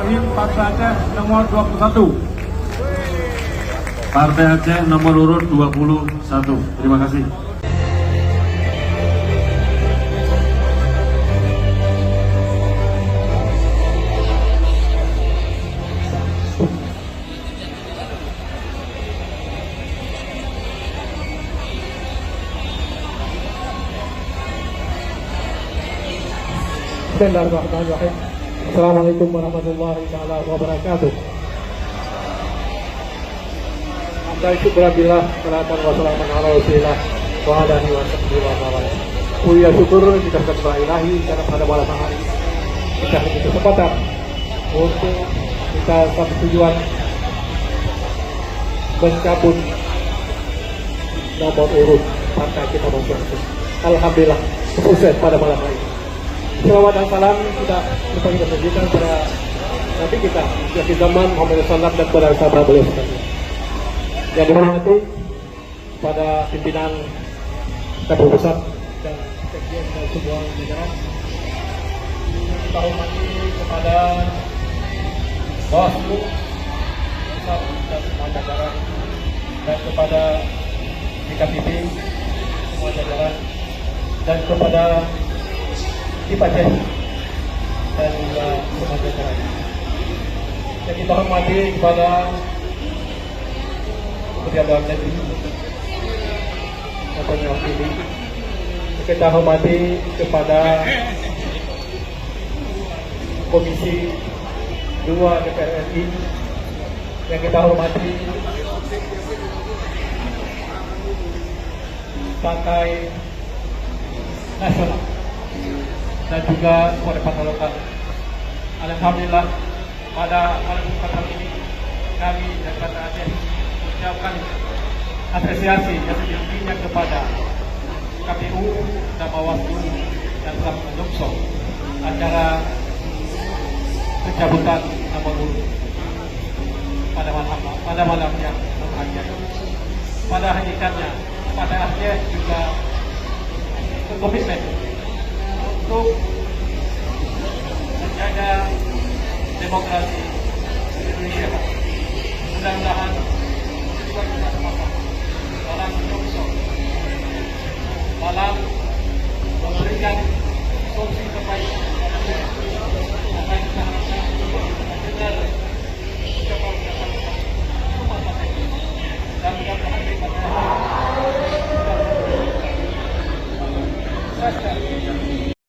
dari Partai Aceh nomor 21. Partai Aceh nomor urut 21. Terima kasih. Bismillahirrahmanirrahim. Assalamualaikum warahmatullahi wabarakatuh. Hamdan syukurillah, salatan wa salaman ala rasulillah wa ala alihi wa sahbihi wa man. Puja syukur kita kepada Ilahi karena pada malam hari kita diberi kesempatan untuk kita satu tujuan mencabut nomor urut partai kita masing-masing. Alhamdulillah sukses pada malam hari. Salawat dan salam kita sajikan kepada Nabi kita, Nabi zaman Muhammad SAW dan kepada sahabat beliau sekalian. Yang dihormati pada pimpinan KPU Pusat dan sekjen dan semua jajaran. Kita hormati kepada Bawaslu Pusat dan semua jajaran dan kepada DKPP semua jajaran dan kepada Aceh dan juga semua jajaran. Yang kita hormati kepada Kementerian Dalam Negeri atau mewakili. Kita hormati kepada Komisi 2 DPR RI. Yang kita hormati Partai Nasional dan juga kepada partai lokal. Alhamdulillah pada malam kesempatan ini kami dan Partai Aceh mengucapkan apresiasi yang setinggi-tingginya kepada KPU dan Bawaslu dan telah mendukung acara pencabutan nomor urut pada malam yang berbahagia. Pada hakikatnya Partai Aceh juga berkomitmen untuk menjaga demokrasi Indonesia. Mudah-mudahan juga kita sepakat dalam memberikan